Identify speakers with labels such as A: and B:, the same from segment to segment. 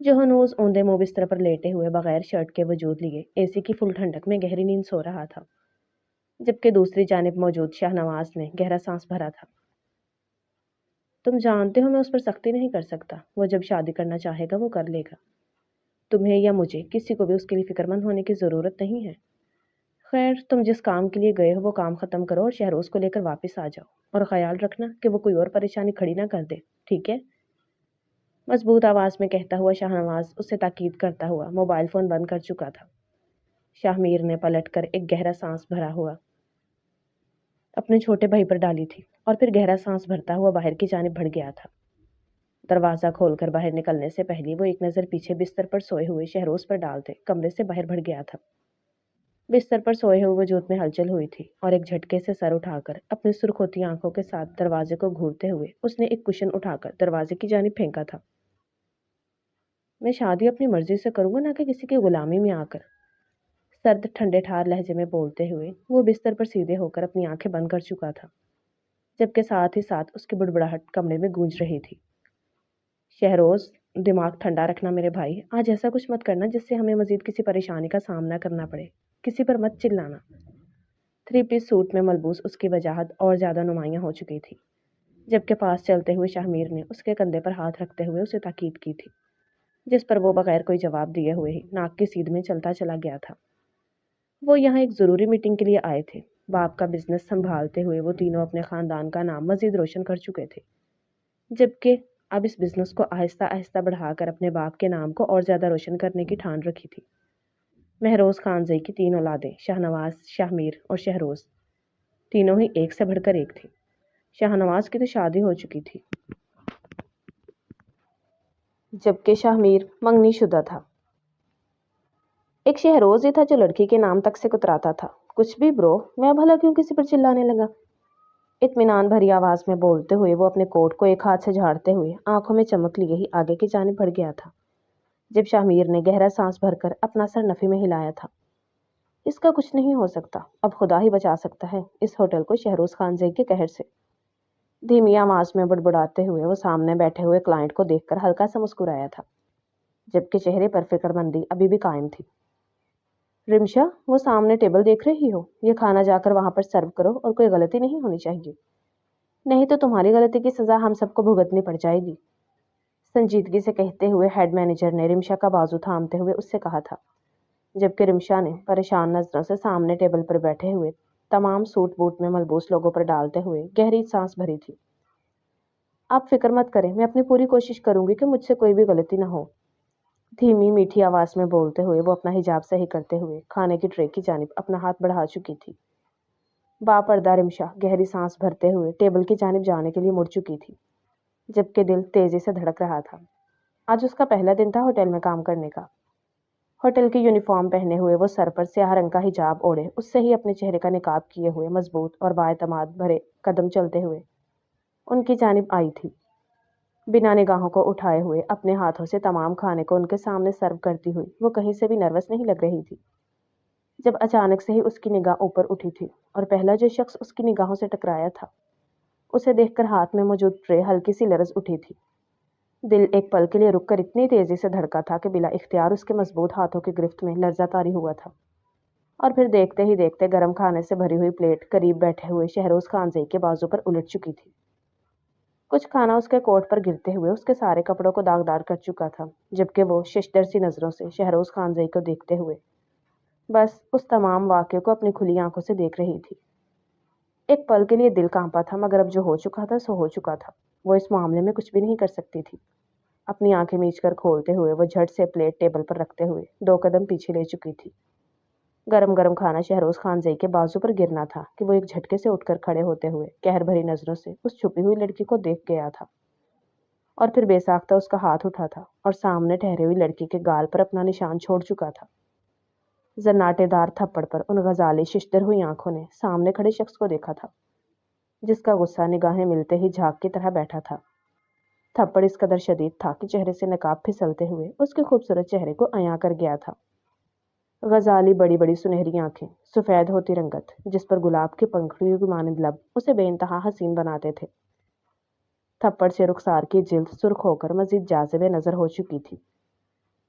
A: جو ہنوز اوندے منہ بستر پر لیٹے ہوئے بغیر شرٹ کے وجود لیے AC کی فل ٹھنڈک میں گہری نیند سو رہا تھا، جبکہ دوسری جانب موجود شاہ نواز نے گہرا سانس بھرا تھا۔ تم جانتے ہو میں اس پر سختی نہیں کر سکتا، وہ جب شادی کرنا چاہے گا وہ کر لے گا۔ تمہیں یا مجھے کسی کو بھی اس کے لیے فکر مند ہونے کی ضرورت نہیں ہے۔ خیر، تم جس کام کے لیے گئے ہو وہ کام ختم کرو اور شہروز کو لے کر واپس آ جاؤ، اور خیال رکھنا کہ وہ کوئی اور پریشانی کھڑی نہ کر دے، ٹھیک ہے؟ مضبوط آواز میں کہتا ہوا شاہ نواز اسے تاکید کرتا ہوا موبائل فون بند کر چکا تھا۔ شاہ میر نے پلٹ کر ایک گہرا سانس بھرا ہوا اپنے چھوٹے بھائی پر ڈالی تھی اور پھر گہرا سانس بھرتا ہوا باہر کی جانب بڑھ گیا تھا۔ دروازہ کھول کر باہر نکلنے سے پہلے وہ ایک نظر پیچھے بستر پر سوئے ہوئے شہروز پر ڈالتے کمرے سے باہر بڑھ گیا تھا۔ بستر پر سوئے ہوئے وجود میں ہلچل ہوئی تھی اور ایک جھٹکے سے سر اٹھا کر اپنی سرخ ہوتی آنکھوں کے ساتھ دروازے کو گھورتے ہوئے اس نے ایک کشن اٹھا کر دروازے کی جانب پھینکا تھا۔ میں شادی اپنی مرضی سے کروں گا، نہ کہ کسی کی غلامی میں آ کر، سرد ٹھنڈے ٹھار لہجے میں بولتے ہوئے وہ بستر پر سیدھے ہو کر اپنی آنکھیں بند کر چکا تھا، جبکہ ساتھ ہی ساتھ اس کی بڑبڑاہٹ کمرے میں گونج رہی تھی۔ شہروز، دماغ ٹھنڈا رکھنا میرے بھائی، آج ایسا کچھ مت کرنا جس سے ہمیں مزید کسی پریشانی کا سامنا کرنا پڑے، کسی پر مت چلانا۔ 3 پیس سوٹ میں ملبوس اس کی وجاہت اور زیادہ نمایاں ہو چکی تھی، جبکہ پاس چلتے ہوئے شاہ میر نے اس کے کندھے پر ہاتھ رکھتے ہوئے اسے تاکید کی تھی، جس پر وہ بغیر کوئی جواب دیے ہوئے ہی ناک کی سیدھ میں چلتا چلا گیا تھا۔ وہ یہاں ایک ضروری میٹنگ کے لیے آئے تھے۔ باپ کا بزنس سنبھالتے ہوئے وہ تینوں اپنے خاندان کا نام مزید روشن کر چکے تھے، جبکہ اب اس بزنس کو آہستہ آہستہ بڑھا کر اپنے باپ کے نام کو اور زیادہ روشن کرنے کی ٹھان رکھی تھی۔ مہروز خانزئی کی 3 اولادیں، شاہ نواز، شاہ میر اور شہروز، تینوں ہی ایک سے بڑھ کر ایک تھی۔ شاہ نواز کی تو شادی ہو چکی تھی، جبکہ شاہ میر منگنی شدہ تھا۔ ایک شہروز ہی تھا جو لڑکی کے نام تک سے کتراتا تھا۔ کچھ بھی برو، میں بھلا کیوں کسی پر چلانے لگا؟ اطمینان بھری آواز میں بولتے ہوئے وہ اپنے کوٹ کو ایک ہاتھ سے جھاڑتے ہوئے آنکھوں میں چمک لیے ہی آگے کی جانب بڑھ گیا تھا، جب شاہ میر نے گہرا سانس بھر کر اپنا سر نفی میں ہلایا تھا۔ اس کا کچھ نہیں ہو سکتا، اب خدا ہی بچا سکتا ہے اس ہوٹل کو شہروز خانزئی کے قہر سے۔ دھیمی آواز میں بڑبڑاتے ہوئے وہ سامنے بیٹھے ہوئے کلائنٹ کو دیکھ کر ہلکا سا مسکرایا تھا، جبکہ چہرے پر فکر مندی ابھی بھی قائم تھی۔ رمشا، وہ سامنے ٹیبل دیکھ رہی ہو؟ یہ کھانا جا کر وہاں پر سرو کرو اور کوئی غلطی نہیں ہونی چاہیے، نہیں تو تمہاری غلطی کی سزا ہم سب کو بھگتنی پڑ جائے گی، سنجیدگی سے کہتے ہوئے ہیڈ مینیجر نے رمشا کا بازو تھامتے ہوئے اس سے کہا تھا، جبکہ رمشا نے پریشان نظروں سے سامنے ٹیبل پر بیٹھے ہوئے تمام سوٹ بوٹ میں ملبوس لوگوں پر ڈالتے ہوئے گہری سانس بھری تھی۔ آپ فکر مت کریں، میں اپنی پوری کوشش کروں گی کہ مجھ سے کوئی بھی غلطی نہ ہو، دھیمی میٹھی آواز میں بولتے ہوئے وہ اپنا حجاب صحیح کرتے ہوئے کھانے کی ٹرے کی جانب اپنا ہاتھ بڑھا چکی تھی۔ باپردہ رمشا گہری سانس بھرتے ہوئے ٹیبل کی جانب جانے کے لیے مڑ چکی تھی، جبکہ دل تیزی سے دھڑک رہا تھا۔ آج اس کا پہلا دن تھا ہوٹل میں کام کرنے کا۔ ہوٹل کی یونیفارم پہنے ہوئے وہ سر پر سیاہ رنگ کا حجاب اوڑھے اس سے ہی اپنے چہرے کا نقاب کیے ہوئے مضبوط اور بااعتماد بھرے قدم چلتے ہوئے ان کی جانب آئی تھی، بنا نگاہوں کو اٹھائے ہوئے اپنے ہاتھوں سے تمام کھانے کو ان کے سامنے سرو کرتی ہوئی وہ کہیں سے بھی نروس نہیں لگ رہی تھی، جب اچانک سے ہی اس کی نگاہ اوپر اٹھی تھی اور پہلا جو شخص اس کی نگاہوں سے ٹکرایا تھا اسے دیکھ کر ہاتھ میں موجود ٹرے ہلکی سی لرز اٹھی تھی۔ دل ایک پل کے لیے رک کر اتنی تیزی سے دھڑکا تھا کہ بلا اختیار اس کے مضبوط ہاتھوں کی گرفت میں لرزہ طاری ہوا تھا، اور پھر دیکھتے ہی دیکھتے گرم کھانے سے بھری ہوئی پلیٹ قریب بیٹھے ہوئے شہروز خانزئی کے بازو پر الٹ چکی تھی۔ کچھ کھانا اس کے کوٹ پر گرتے ہوئے اس کے سارے کپڑوں کو داغدار کر چکا تھا، جبکہ وہ ششدر سی نظروں سے شہروز خانزئی کو دیکھتے ہوئے بس اس تمام واقعے کو اپنی کھلی آنکھوں سے دیکھ رہی تھی۔ ایک پل کے لیے دل کانپا تھا، مگر اب جو ہو چکا تھا سو ہو چکا تھا، وہ اس معاملے میں کچھ بھی نہیں کر سکتی تھی۔ اپنی آنکھیں میچ کر کھولتے ہوئے وہ جھٹ سے پلیٹ ٹیبل پر رکھتے ہوئے 2 قدم پیچھے لے چکی تھی۔ گرم گرم کھانا شہروز خانزئی کے بازو پر گرنا تھا کہ وہ ایک جھٹکے سے اٹھ کر کھڑے ہوتے ہوئے قہر بھری نظروں سے اس چھپی ہوئی لڑکی کو دیکھ گیا تھا، اور پھر بے ساختہ اس کا ہاتھ اٹھا تھا اور سامنے ٹھہری ہوئی لڑکی کے گال پر اپنا نشان چھوڑ چکا تھا۔ زناٹے دار تھپڑ پر ان غزالی ششدر ہوئی آنکھوں نے سامنے کھڑے شخص کو دیکھا تھا، جس کا غصہ نگاہیں ملتے ہی جھاگ کی طرح بیٹھا تھا۔ تھپڑ اس قدر شدید تھا کہ چہرے سے نقاب پھسلتے ہوئے اس کے خوبصورت چہرے کو عیاں کر گیا تھا۔ غزالی بڑی بڑی سنہری آنکھیں، سفید ہوتی رنگت جس پر گلاب کی پنکھڑیوں کی مانند لب اسے بے انتہا حسین بناتے تھے۔ تھپڑ سے رخسار کی جلد سرخ ہو کر مزید جاذب نظر ہو چکی تھی،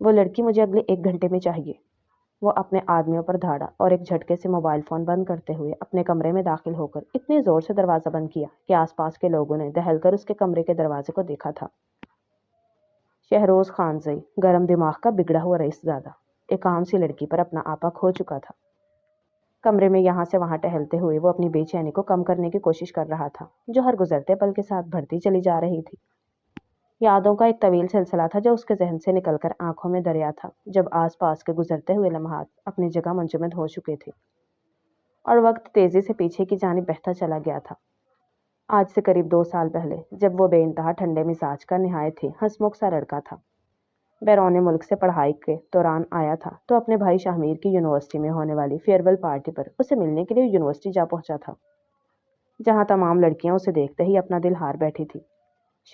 A: وہ لڑکی مجھے اگلے 1 گھنٹے میں چاہیے۔ وہ اپنے آدمیوں پر دھاڑا اور ایک جھٹکے سے موبائل فون بند کرتے ہوئے اپنے کمرے میں داخل ہو کر اتنے زور سے دروازہ بند کیا کہ آس پاس کے لوگوں نے دہل کر اس کے کمرے کے دروازے کو دیکھا تھا۔ شہروز خانزئی، گرم دماغ کا بگڑا ہوا رئیس زادہ، ایک عام سی لڑکی پر اپنا آپا کھو چکا تھا۔ کمرے میں یہاں سے وہاں ٹہلتے ہوئے وہ اپنی بے چینی کو کم کرنے کی کوشش کر رہا تھا، جو ہر گزرتے پل کے ساتھ بڑھتی چلی جا رہی تھی۔ یادوں کا ایک طویل سلسلہ تھا جو اس کے ذہن سے نکل کر آنکھوں میں دریا تھا، جب آس پاس کے گزرتے ہوئے لمحات اپنی جگہ منجمد ہو چکے تھے اور وقت تیزی سے پیچھے کی جانب بہتا چلا گیا تھا۔ آج سے قریب 2 سال پہلے جب وہ بے انتہا ٹھنڈے مزاج کا نہایت ہی ہنسمکھ سا لڑکا تھا، بیرون ملک سے پڑھائی کے دوران آیا تھا تو اپنے بھائی شاہمیر کی یونیورسٹی میں ہونے والی فیئرویل پارٹی پر اسے ملنے کے لیے یونیورسٹی جا پہنچا تھا، جہاں تمام لڑکیاں اسے دیکھتے ہی اپنا دل ہار بیٹھی تھی۔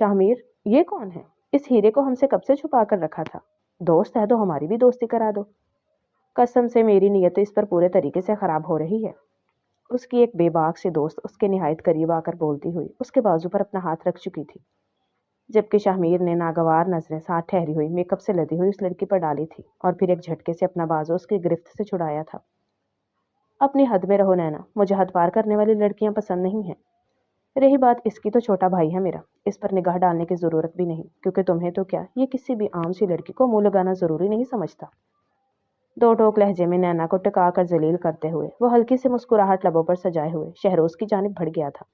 A: شاہمیر، یہ کون ہے؟ اس ہیرے کو ہم سے کب سے چھپا کر رکھا تھا؟ دوست ہے تو ہماری بھی دوستی کرا دو۔ قسم سے میری نیت اس پر پورے طریقے سے خراب ہو رہی ہے۔ اس کی ایک بے باک سی دوست اس کے نہایت قریب آ کر بولتی ہوئی اس کے بازو پر اپنا ہاتھ رکھ چکی تھی، جبکہ شاہمیر نے ناگوار نظریں ساتھ ٹھہری ہوئی میک اپ سے لدی ہوئی اس لڑکی پر ڈالی تھی اور پھر ایک جھٹکے سے اپنا بازو اس کی گرفت سے چھڑایا تھا۔ اپنی حد میں رہو نینا، مجھے حد پار کرنے والی لڑکیاں پسند نہیں ہیں۔ رہی بات اس کی، تو چھوٹا بھائی ہے میرا، اس پر نگاہ ڈالنے کی ضرورت بھی نہیں، کیونکہ تمہیں تو کیا، یہ کسی بھی عام سی لڑکی کو منہ لگانا ضروری نہیں سمجھتا۔ دو ٹوک لہجے میں نینا کو ٹکا کر ذلیل کرتے ہوئے وہ ہلکی سے مسکراہٹ لبوں پر سجائے ہوئے شہروز کی جانب بڑھ گیا تھا،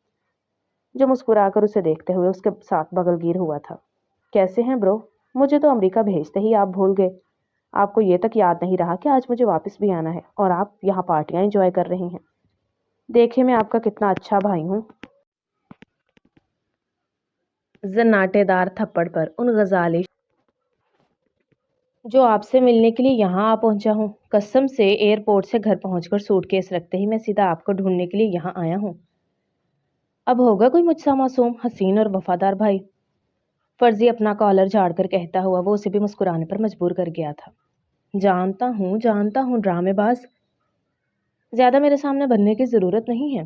A: جو مسکرا کر اسے دیکھتے ہوئے اس کے ساتھ بغل گیر ہوا تھا۔ کیسے ہیں برو؟ مجھے تو امریکہ بھیجتے ہی آپ بھول گئے۔ آپ کو یہ تک یاد نہیں رہا کہ آج مجھے واپس بھی آنا ہے اور آپ یہاں پارٹیاں انجوائے کر رہی ہیں۔ دیکھیں میں آپ کا کتنا اچھا بھائی ہوں۔ زناٹے دار تھپڑ پر ان غزالی جو آپ سے ملنے کے لیے یہاں آ پہنچا ہوں۔ قسم سے ایئرپورٹ سے گھر پہنچ کر سوٹ کیس رکھتے ہی میں سیدھا آپ کو ڈھونڈنے کے لیے یہاں آیا ہوں۔ اب ہوگا کوئی مجھ سا معصوم، حسین اور وفادار بھائی؟ فرضی اپنا کالر جھاڑ کر کہتا ہوا وہ اسے بھی مسکرانے پر مجبور کر گیا تھا۔ جانتا ہوں ڈرامے باز، زیادہ میرے سامنے بننے کی ضرورت نہیں ہے۔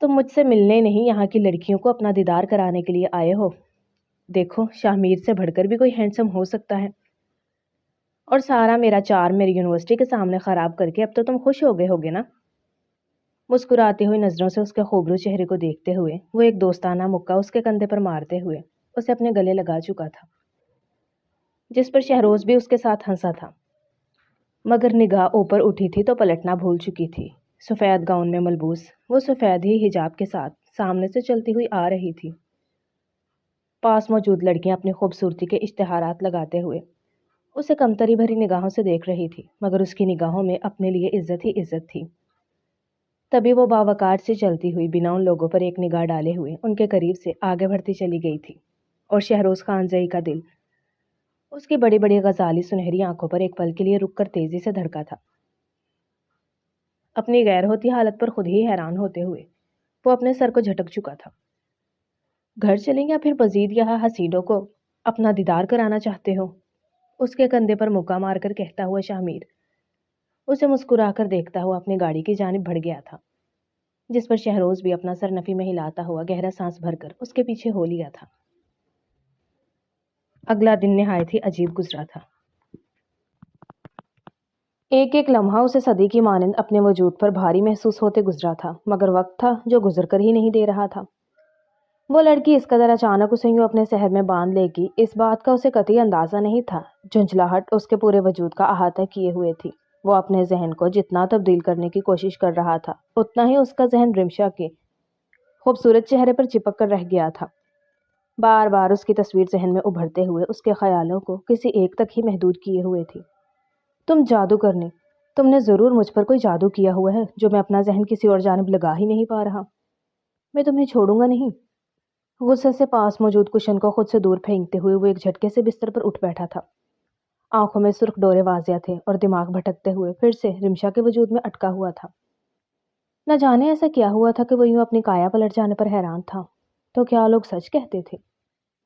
A: تم مجھ سے ملنے نہیں، یہاں کی لڑکیوں کو اپنا دیدار کرانے کے لیے آئے ہو۔ دیکھو، شاہمیر سے بڑھ کر بھی کوئی ہینڈسم ہو سکتا ہے، اور سارا میرا چار میری یونیورسٹی کے سامنے خراب کر کے اب تو تم خوش ہو گئے ہوگے نا؟ مسکراتی ہوئی نظروں سے اس کے خوبرو چہرے کو دیکھتے ہوئے وہ ایک دوستانہ مکہ اس کے کندھے پر مارتے ہوئے اسے اپنے گلے لگا چکا تھا، جس پر شہروز بھی اس کے ساتھ ہنسا تھا، مگر نگاہ اوپر اٹھی تھی تو پلٹنا بھول چکی تھی۔ سفید گاؤن میں ملبوس وہ سفید ہی حجاب کے ساتھ سامنے سے چلتی ہوئی آ رہی تھی۔ پاس موجود لڑکیاں اپنی خوبصورتی کے اشتہارات لگاتے ہوئے اسے کمتری بھری نگاہوں سے دیکھ رہی تھی، مگر اس کی نگاہوں میں اپنے لیے عزت ہی عزت تھی۔ تبھی وہ باوقار سے چلتی ہوئی بنا ان لوگوں پر ایک نگاہ ڈالے ہوئے ان کے قریب سے آگے بڑھتی چلی گئی تھی، اور شہروز خانزئی کا دل اس کی بڑی بڑی غزالی سنہری آنکھوں پر ایک پل کے لیے رک کر تیزی سے دھڑکا تھا۔ اپنی غیر ہوتی حالت پر خود ہی حیران ہوتے ہوئے وہ اپنے سر کو جھٹک چکا تھا۔ گھر چلیں یا پھر مزید یہاں حسینوں کو اپنا دیدار کرانا چاہتے ہو؟ اس کے کندھے پر مکہ مار کر کہتا ہوا شاہمیر اسے مسکرا کر دیکھتا ہوا اپنی گاڑی کی جانب بڑھ گیا تھا، جس پر شہروز بھی اپنا سر نفی میں ہلاتا ہوا گہرا سانس بھر کر اس کے پیچھے ہو لیا تھا۔ اگلا دن نہایت ہی عجیب گزرا تھا۔ ایک ایک لمحہ اسے صدی کی مانند اپنے وجود پر بھاری محسوس ہوتے گزرا تھا، مگر وقت تھا جو گزر کر ہی نہیں دے رہا تھا۔ وہ لڑکی اس قدر اچانک اسے یوں اپنے سحر میں باندھ لے گی، اس بات کا اسے قطعی اندازہ نہیں تھا۔ جھنجھلاہٹ اس کے پورے وجود کا احاطہ کیے ہوئے تھی۔ وہ اپنے ذہن کو جتنا تبدیل کرنے کی کوشش کر رہا تھا اتنا ہی اس کا ذہن رمشا کے خوبصورت چہرے پر چپک کر رہ گیا تھا۔ بار بار اس کی تصویر ذہن میں ابھرتے ہوئے اس کے خیالوں کو کسی ایک تک ہی محدود کیے ہوئے تھی۔ تم جادوگرنی، تم نے ضرور مجھ پر کوئی جادو کیا ہوا ہے جو میں اپنا ذہن کسی اور جانب لگا ہی نہیں پا رہا۔ میں تمہیں چھوڑوں گا نہیں۔ غصے سے پاس موجود کشن کو خود سے دور پھینکتے ہوئے وہ ایک جھٹکے سے بستر پر اٹھ بیٹھا تھا۔ آنکھوں میں سرخ ڈورے واضح تھے اور دماغ بھٹکتے ہوئے پھر سے رمشا کے وجود میں اٹکا ہوا تھا۔ نہ جانے ایسا کیا ہوا تھا کہ وہ یوں اپنی کایا پلٹ جانے پر حیران تھا۔ تو کیا لوگ سچ کہتے تھے؟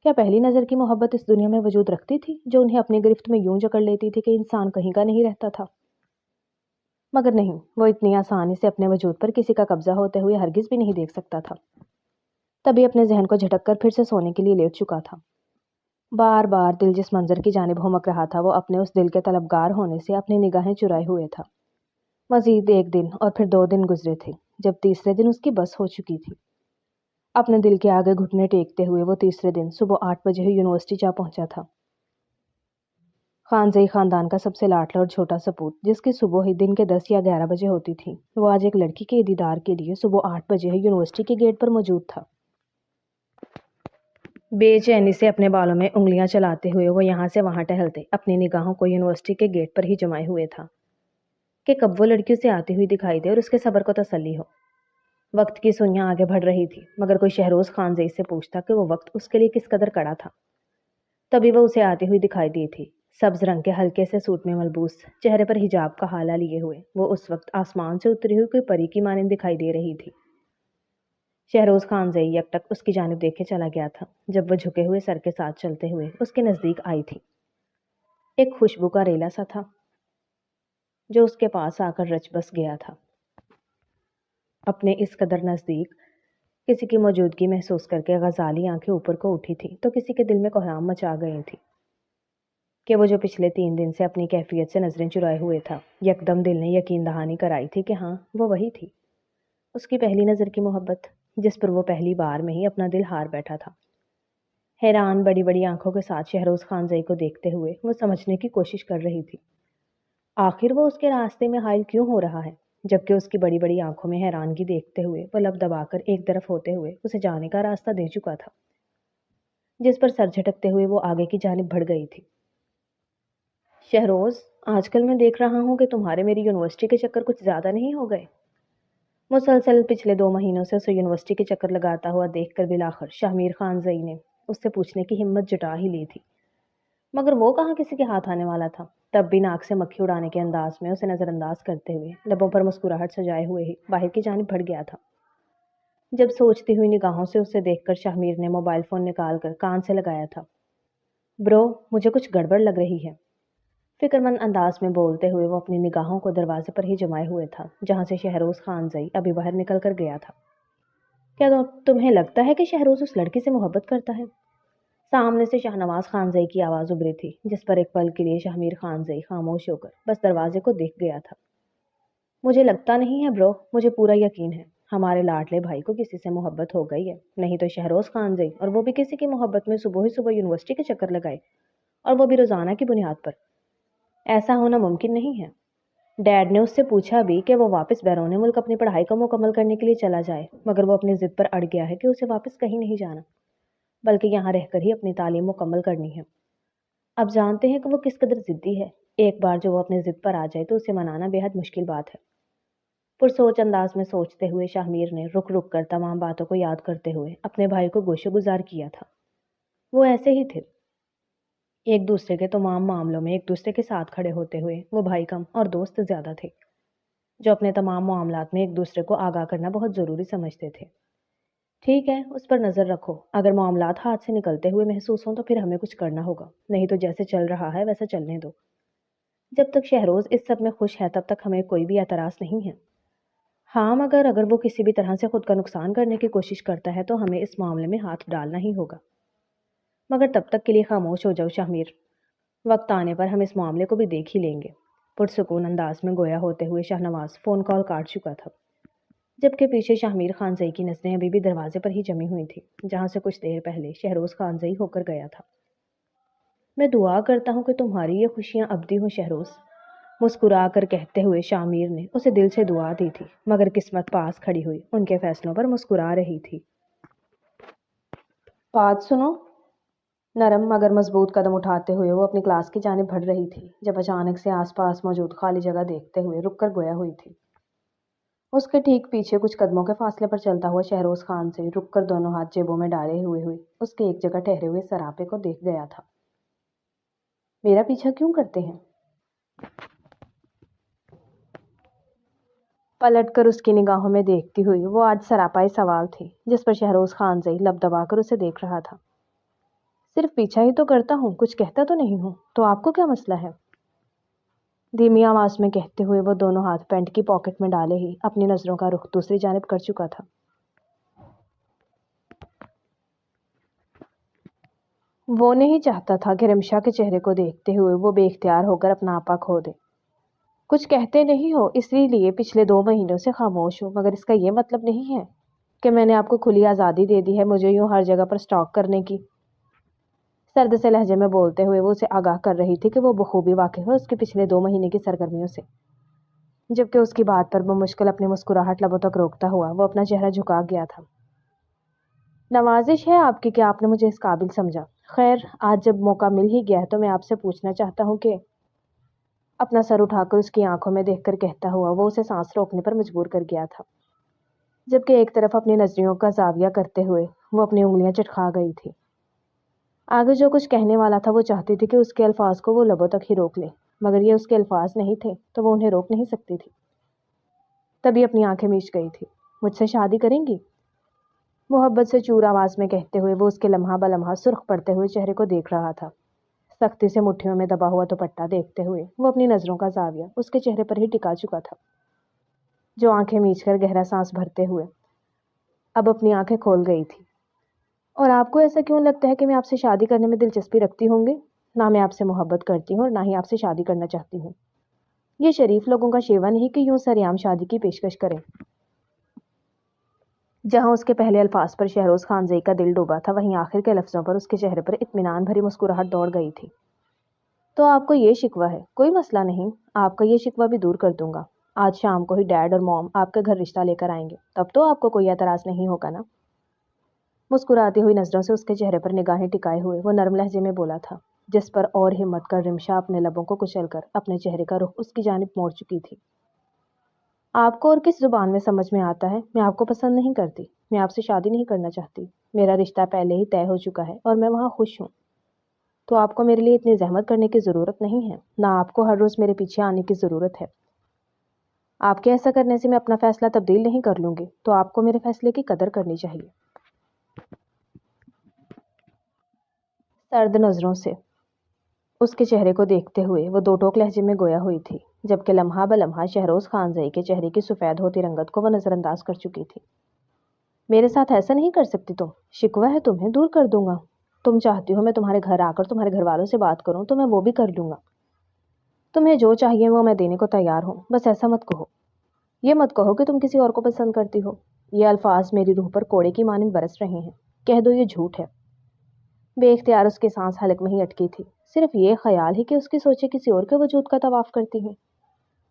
A: کیا پہلی نظر کی محبت اس دنیا میں وجود رکھتی تھی جو انہیں اپنی گرفت میں یوں جکڑ لیتی تھی کہ انسان کہیں کا نہیں رہتا تھا؟ مگر نہیں، وہ اتنی آسانی سے اپنے وجود پر کسی کا قبضہ ہوتے ہوئے ہرگز بھی نہیں دیکھ سکتا تھا۔ تبھی اپنے ذہن کو جھٹک کر پھر سے سونے کے لیے لیٹ چکا تھا۔ بار بار دل جس منظر کی جانب ہمک رہا تھا وہ اپنے اس دل کے طلبگار ہونے سے اپنی نگاہیں چرائے ہوئے تھا۔ مزید ایک دن اور پھر 2 دن گزرے تھے جب تیسرے دن اس کی بس ہو چکی تھی۔ اپنے دل کے آگے گھٹنے ٹیکتے ہوئے وہ تیسرے دن صبح 8 بجے ہی یونیورسٹی جا پہنچا تھا۔ خانزئی خاندان کا سب سے لاڈلا اور چھوٹا سپوت جس کی صبح ہی دن کے 10 یا 11 بجے ہوتی تھی، وہ آج ایک لڑکی کے دیدار کے لیے صبح 8 بجے ہی یونیورسٹی کے گیٹ پر موجود تھا۔ بے چینی سے اپنے بالوں میں انگلیاں چلاتے ہوئے وہ یہاں سے وہاں ٹہلتے اپنی نگاہوں کو یونیورسٹی کے گیٹ پر ہی جمائے ہوئے تھا کہ کب وہ لڑکی اسے آتی ہوئی دکھائی دے اور اس کے صبر کو تسلی ہو۔ وقت کی سوئیاں آگے بڑھ رہی تھی مگر کوئی شہروز خانزئی سے پوچھتا کہ وہ وقت اس کے لیے کس قدر کڑا تھا، تبھی وہ اسے آتی ہوئی دکھائی دی تھی، سبز رنگ کے ہلکے سے سوٹ میں ملبوس، چہرے پر حجاب کا حالہ لیے ہوئے۔ وہ اس وقت آسمان سے اتری ہوئی کوئی پری کی مانند دکھائی دے رہی تھی۔ شہروز خانزئی یکٹک اس کی جانب دیکھے چلا گیا تھا جب وہ جھکے ہوئے سر کے ساتھ چلتے ہوئے اس کے نزدیک آئی تھی۔ ایک خوشبو کا ریلا سا تھا جو اس کے پاس آ کر رچ بس گیا تھا۔ اپنے اس قدر نزدیک کسی کی موجودگی محسوس کر کے غزالی آنکھیں اوپر کو اٹھی تھی تو کسی کے دل میں کوہرام مچا گئی تھی کہ وہ جو پچھلے 3 دن سے اپنی کیفیت سے نظریں چرائے ہوئے تھا، یکدم دل نے یقین دہانی کرائی تھی کہ ہاں وہ وہی تھی، اس کی پہلی نظر کی محبت جس پر وہ پہلی بار میں ہی اپنا دل ہار بیٹھا تھا۔ حیران بڑی بڑی آنکھوں کے ساتھ شہروز خانزئی کو دیکھتے ہوئے وہ سمجھنے کی کوشش کر رہی تھی آخر وہ اس کے راستے میں حائل کیوں ہو رہا ہے، جبکہ اس کی بڑی بڑی آنکھوں میں حیرانگی دیکھتے ہوئے وہ لب دبا کر ایک طرف ہوتے ہوئے اسے جانے کا راستہ دے چکا تھا، جس پر سر جھٹکتے ہوئے وہ آگے کی جانب بڑھ گئی تھی۔ شہروز، آج کل میں دیکھ رہا ہوں کہ تمہارے میری یونیورسٹی کے چکر کچھ زیادہ نہیں ہو گئے؟ مسلسل پچھلے 2 مہینوں سے اسے یونیورسٹی کے چکر لگاتا ہوا دیکھ کر بالآخر شاہمیر خانزئی نے اس سے پوچھنے کی ہمت جٹا ہی لی تھی، مگر وہ کہاں کسی کے ہاتھ آنے والا تھا۔ تب بھی ناک سے مکھی اڑانے کے انداز میں اسے نظر انداز کرتے ہوئے لبوں پر مسکراہٹ سجائے ہوئے ہی باہر کی جانب بڑھ گیا تھا۔ جب سوچتی ہوئی نگاہوں سے اسے دیکھ کر شاہمیر نے موبائل فون نکال کر کان سے لگایا تھا۔ برو، مجھے کچھ گڑبڑ لگ رہی ہے، فکر مند انداز میں بولتے ہوئے وہ اپنی نگاہوں کو دروازے پر ہی جمائے ہوئے تھا جہاں سے شہروز خانزئی ابھی باہر نکل کر گیا تھا۔ کیا تمہیں لگتا ہے کہ شہروز اس لڑکی سے محبت کرتا ہے؟ سامنے سے شاہنواز خانزئی کی آواز ابھری تھی جس پر ایک پل کے لیے شاہمیر خانزئی خاموش ہو کر بس دروازے کو دیکھ گیا تھا۔ مجھے لگتا نہیں ہے برو، مجھے پورا یقین ہے ہمارے لاڈلے بھائی کو کسی سے محبت ہو گئی ہے، نہیں تو شہروز خانزئی اور وہ بھی کسی کی محبت میں صبح ہی صبح یونیورسٹی کے چکر لگائے، اور وہ بھی روزانہ کی بنیاد پر۔ ایسا ہونا ممکن نہیں ہے۔ ڈیڈ نے اس سے پوچھا بھی کہ وہ واپس بیرون ملک اپنی پڑھائی کو مکمل کرنے کے لیے چلا جائے، مگر وہ اپنی ضد پر اڑ گیا ہے کہ اسے واپس کہیں نہیں جانا بلکہ یہاں رہ کر ہی اپنی تعلیم مکمل کرنی ہے۔ اب جانتے ہیں کہ وہ کس قدر ضدی ہے، ایک بار جو وہ اپنے ضد پر آ جائے تو اسے منانا بے حد مشکل بات ہے۔ پرسوچ انداز میں سوچتے ہوئے شاہمیر نے رک رک کر تمام باتوں کو یاد کرتے ہوئے اپنے بھائی کو گوشے گزار کیا تھا۔ وہ ایسے ہی تھے، ایک دوسرے کے تمام معاملوں میں ایک دوسرے کے ساتھ کھڑے ہوتے ہوئے وہ بھائی کم اور دوست زیادہ تھے، جو اپنے تمام معاملات میں ایک دوسرے کو آگاہ کرنا بہت ضروری سمجھتے تھے۔ ٹھیک ہے، اس پر نظر رکھو، اگر معاملات ہاتھ سے نکلتے ہوئے محسوس ہوں تو پھر ہمیں کچھ کرنا ہوگا، نہیں تو جیسے چل رہا ہے ویسا چلنے دو۔ جب تک شہروز اس سب میں خوش ہے تب تک ہمیں کوئی بھی اعتراض نہیں ہے۔ ہاں مگر اگر وہ کسی بھی طرح سے خود کا نقصان کرنے کی کوشش کرتا ہے تو ہمیں اس معاملے میں ہاتھ ڈالنا ہی ہوگا۔ مگر تب تک کے لیے خاموش ہو جاؤ شاہمیر، وقت آنے پر ہم اس معاملے کو بھی دیکھ ہی لیں گے۔ پرسکون انداز میں گویا ہوتے ہوئے شاہنواز فون کال کاٹ چکا تھا، جبکہ پیچھے شاہمیر خانزئی کی نظریں ابھی بھی دروازے پر ہی جمی ہوئی تھی جہاں سے کچھ دیر پہلے شہروز خانزئی ہو کر گیا تھا۔ میں دعا کرتا ہوں کہ تمہاری یہ خوشیاں ابدی ہوں شہروز، مسکرا کر کہتے ہوئے شاہمیر نے اسے دل سے دعا دی تھی، مگر قسمت پاس کھڑی ہوئی ان کے فیصلوں پر مسکرا رہی تھی۔ بات سنو، نرم مگر مضبوط قدم اٹھاتے ہوئے وہ اپنی کلاس کی جانب بڑھ رہی تھی جب اچانک سے آس پاس موجود خالی جگہ دیکھتے ہوئے رک کر گویا ہوئی تھی۔ اس کے ٹھیک پیچھے کچھ قدموں کے فاصلے پر چلتا ہوا شہروز خان سے رک کر دونوں ہاتھ جیبوں میں ڈالے ہوئے اس کے ایک جگہ ٹھہرے ہوئے سراپے کو دیکھ گیا تھا۔ میرا پیچھا کیوں کرتے ہیں؟ پلٹ کر اس کی نگاہوں میں دیکھتی ہوئی وہ آج سراپائی سوال تھی جس پر شہروز خانزئی لب دبا کر اسے دیکھ رہا تھا۔ صرف پیچھا ہی تو کرتا ہوں، کچھ کہتا تو نہیں ہوں، تو آپ کو کیا مسئلہ ہے؟ دھیمی آواز میں کہتے ہوئے وہ دونوں ہاتھ پینٹ کی پاکٹ میں ڈالے ہی اپنی نظروں کا رخ دوسری جانب کر چکا تھا۔ وہ نہیں چاہتا تھا کہ رمشا کے چہرے کو دیکھتے ہوئے وہ بے اختیار ہو کر اپنا آپا کھو دے۔ کچھ کہتے نہیں ہو اس لیے پچھلے 2 مہینوں سے خاموش ہوں، مگر اس کا یہ مطلب نہیں ہے کہ میں نے آپ کو کھلی آزادی دے دی ہے مجھے یوں ہر جگہ پر سٹاک کرنے کی۔ سرد سے لہجے میں بولتے ہوئے وہ اسے آگاہ کر رہی تھی کہ وہ بخوبی واقف ہے اس کے پچھلے 2 مہینے کی سرگرمیوں سے، جبکہ اس کی بات پر بمشکل اپنی مسکراہٹ لبوں تک روکتا ہوا وہ اپنا چہرہ جھکا گیا تھا۔ نوازش ہے آپ کی کہ آپ نے مجھے اس قابل سمجھا۔ خیر آج جب موقع مل ہی گیا ہے تو میں آپ سے پوچھنا چاہتا ہوں کہ اپنا سر اٹھا کر اس کی آنکھوں میں دیکھ کر کہتا ہوا وہ اسے سانس روکنے پر مجبور کر گیا تھا، جبکہ ایک طرف اپنی نظریوں کا زاویہ کرتے ہوئے وہ اپنی انگلیاں چٹکا گئی تھی۔ آگے جو کچھ کہنے والا تھا وہ چاہتی تھی کہ اس کے الفاظ کو وہ لبوں تک ہی روک لے، مگر یہ اس کے الفاظ نہیں تھے تو وہ انہیں روک نہیں سکتی تھی۔ تبھی اپنی آنکھیں میچ گئی تھی۔ مجھ سے شادی کریں گی؟ محبت سے چور آواز میں کہتے ہوئے وہ اس کے لمحہ بلمحہ سرخ پڑتے ہوئے چہرے کو دیکھ رہا تھا۔ سختی سے مٹھیوں میں دبا ہوا دوپٹہ دیکھتے ہوئے وہ اپنی نظروں کا زاویہ اس کے چہرے پر ہی ٹکا چکا تھا، جو آنکھیں میچ کر گہرا سانس بھرتے ہوئے اب اپنی آنکھیں کھول گئی تھی۔ اور آپ کو ایسا کیوں لگتا ہے کہ میں آپ سے شادی کرنے میں دلچسپی رکھتی ہوں گی؟ نہ میں آپ سے محبت کرتی ہوں اور نہ ہی آپ سے شادی کرنا چاہتی ہوں۔ یہ شریف لوگوں کا شیوا نہیں کہ یوں سریعام شادی کی پیشکش کریں۔ جہاں اس کے پہلے الفاظ پر شہروز خانزئی کا دل ڈوبا تھا وہیں آخر کے لفظوں پر اس کے چہرے پر اطمینان بھری مسکراہٹ دوڑ گئی تھی۔ تو آپ کو یہ شکوہ ہے؟ کوئی مسئلہ نہیں، آپ کا یہ شکوہ بھی دور کر دوں گا۔ آج شام کو ہی ڈیڈ اور موم آپ کے گھر رشتہ لے کر آئیں گے، تب تو آپ کو کوئی اعتراض نہیں ہوگا نا؟ مسکراتی ہوئی نظروں سے اس کے چہرے پر نگاہیں ٹکائے ہوئے وہ نرم لہجے میں بولا تھا، جس پر اور ہمت کر رمشا اپنے لبوں کو کچل کر اپنے چہرے کا رخ اس کی جانب موڑ چکی تھی۔ آپ کو اور کس زبان میں سمجھ میں آتا ہے میں آپ کو پسند نہیں کرتی، میں آپ سے شادی نہیں کرنا چاہتی، میرا رشتہ پہلے ہی طے ہو چکا ہے اور میں وہاں خوش ہوں، تو آپ کو میرے لیے اتنی زحمت کرنے کی ضرورت نہیں ہے، نہ آپ کو ہر روز میرے پیچھے آنے کی ضرورت ہے۔ آپ کے ایسا کرنے سے میں اپنا فیصلہ تبدیل نہیں کر لوں گی، تو آپ کو میرے فیصلے کی قدر کرنی چاہیے۔ سرد نظروں سے اس کے چہرے کو دیکھتے ہوئے وہ دو ٹوک لہجے میں گویا ہوئی تھی، جبکہ لمحہ بلمحہ شہروز خانزئی کے چہرے کی سفید ہوتی رنگت کو وہ نظر انداز کر چکی تھی۔ میرے ساتھ ایسا نہیں کر سکتی تم، شکوہ ہے تمہیں دور کر دوں گا۔ تم چاہتی ہو میں تمہارے گھر آ کر تمہارے گھر والوں سے بات کروں تو میں وہ بھی کر لوں گا، تمہیں جو چاہیے وہ میں دینے کو تیار ہوں، بس ایسا مت کہو، یہ مت کہو کہ تم کسی اور کو پسند کرتی ہو۔ یہ الفاظ میری روح پر کوڑے کی مانند برس رہے ہیں، کہہ دو یہ جھوٹ ہے۔ بے اختیار اس کی سانس حلق میں ہی اٹکی تھی، صرف یہ خیال ہی کہ اس کی سوچیں کسی اور کے وجود کا طواف کرتی ہیں۔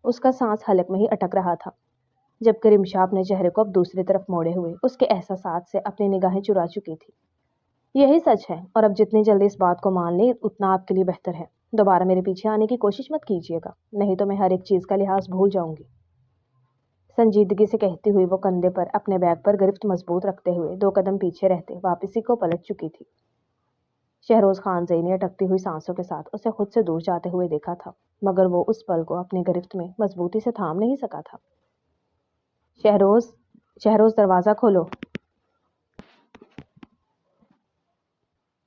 A: اس کا سانس حلق میں ہی اٹک رہا تھا، جبکہ رمشا اپنے چہرے کو اب دوسری طرف موڑے ہوئے اس کے احساسات سے اپنی نگاہیں چرا چکی تھی۔ یہی سچ ہے اور اب جتنی جلدی اس بات کو مان لیں اتنا آپ کے لیے بہتر ہے۔ دوبارہ میرے پیچھے آنے کی کوشش مت کیجیے گا، نہیں تو میں ہر ایک چیز کا لحاظ بھول جاؤں گی۔ سنجیدگی سے کہتی ہوئی وہ کندھے پر اپنے بیگ پر گرفت مضبوط رکھتے ہوئے 2 قدم پیچھے رہتے واپسی کو پلٹ چکی تھی۔ شہروز خانزئی نے اٹکتی ہوئی سانسوں کے ساتھ اسے خود سے دور جاتے ہوئے دیکھا تھا، مگر وہ اس پل کو اپنی گرفت میں مضبوطی سے تھام نہیں سکا تھا۔ شہروز، شہروز دروازہ کھولو۔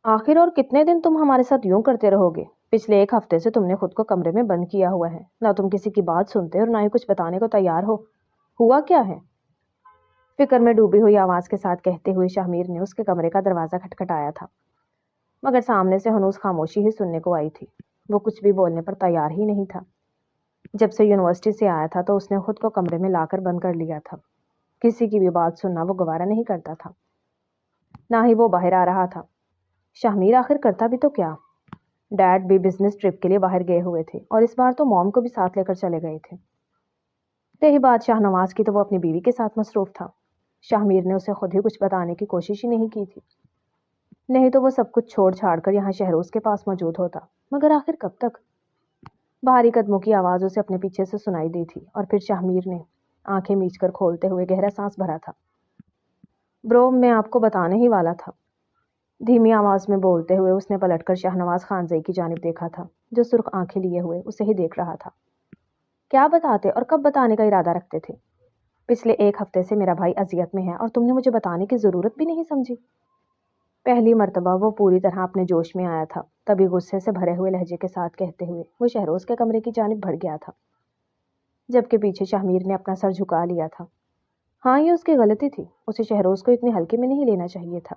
A: آخر اور کتنے دن تم ہمارے ساتھ یوں کرتے رہو گے؟ پچھلے 1 ہفتے سے تم نے خود کو کمرے میں بند کیا ہوا ہے، نہ تم کسی کی بات سنتے اور نہ ہی کچھ بتانے کو تیار ہو۔ ہوا کیا ہے؟ فکر میں ڈوبی ہوئی آواز کے ساتھ کہتے ہوئے شاہمیر نے اس کے کمرے کا دروازہ کھٹکھٹایا تھا، مگر سامنے سے ہنوز خاموشی ہی سننے کو آئی تھی۔ وہ کچھ بھی بولنے پر تیار ہی نہیں تھا۔ جب سے یونیورسٹی سے آیا تھا تو اس نے خود کو کمرے میں لا کر بند کر لیا تھا، کسی کی بھی بات سننا وہ گوارا نہیں کرتا تھا، نہ ہی وہ باہر آ رہا تھا۔ شاہمیر آخر کرتا بھی تو کیا؟ ڈیڈ بھی بزنس ٹرپ کے لیے باہر گئے ہوئے تھے اور اس بار تو موم کو بھی ساتھ لے کر چلے گئے تھے۔ رہی بات شاہ نواز کی تو وہ اپنی بیوی کے ساتھ مصروف تھا۔ شاہمیر نے اسے خود ہی کچھ بتانے کی کوشش ہی نہیں کی تھی، نہیں تو وہ سب کچھ چھوڑ چھاڑ کر یہاں شہروز کے پاس موجود ہوتا، مگر آخر کب تک؟ بھاری قدموں کی آواز اسے اپنے پیچھے سے سنائی دی تھی اور پھر شاہمیر نے آنکھیں میچ کر کھولتے ہوئے گہرا سانس بھرا تھا۔ برو میں آپ کو بتانے ہی والا تھا، دھیمی آواز میں بولتے ہوئے اس نے پلٹ کر شاہ نواز خانزئی کی جانب دیکھا تھا، جو سرخ آنکھیں لیے ہوئے اسے ہی دیکھ رہا تھا۔ کیا بتاتے اور کب بتانے کا ارادہ رکھتے تھے؟ پچھلے 1 ہفتے سے میرا بھائی اذیت میں ہے اور تم نے مجھے بتانے کی ضرورت بھی نہیں سمجھی۔ پہلی مرتبہ وہ پوری طرح اپنے جوش میں آیا تھا، تبھی غصے سے بھرے ہوئے لہجے کے ساتھ کہتے ہوئے وہ شہروز کے کمرے کی جانب بڑھ گیا تھا، جبکہ پیچھے شاہمیر نے اپنا سر جھکا لیا تھا۔ ہاں یہ اس کی غلطی تھی، اسے شہروز کو اتنی ہلکے میں نہیں لینا چاہیے تھا۔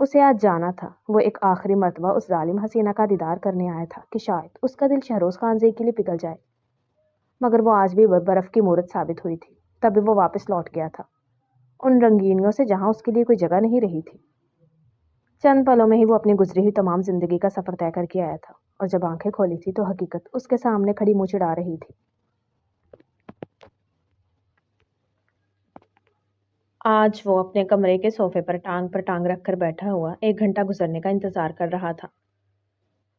A: اسے آج جانا تھا، وہ ایک آخری مرتبہ اس ظالم حسینہ کا دیدار کرنے آیا تھا کہ شاید اس کا دل شہروز خان زئی کے لیے پگھل جائے، مگر وہ آج بھی برف کی مورت ثابت ہوئی تھی۔ تبھی وہ واپس لوٹ گیا تھا ان رنگینیوں سے جہاں اس کے لیے کوئی جگہ نہیں رہی تھی۔ چند پلوں میں ہی وہ اپنی گزری ہوئی تمام زندگی کا سفر طے کر کے آیا تھا، اور جب آنکھیں کھولی تھی تو حقیقت اس کے سامنے کھڑی منہ چڑھا رہی تھی۔ آج وہ اپنے کمرے کے صوفے پر ٹانگ رکھ کر بیٹھا ہوا 1 گھنٹہ گزرنے کا انتظار کر رہا تھا۔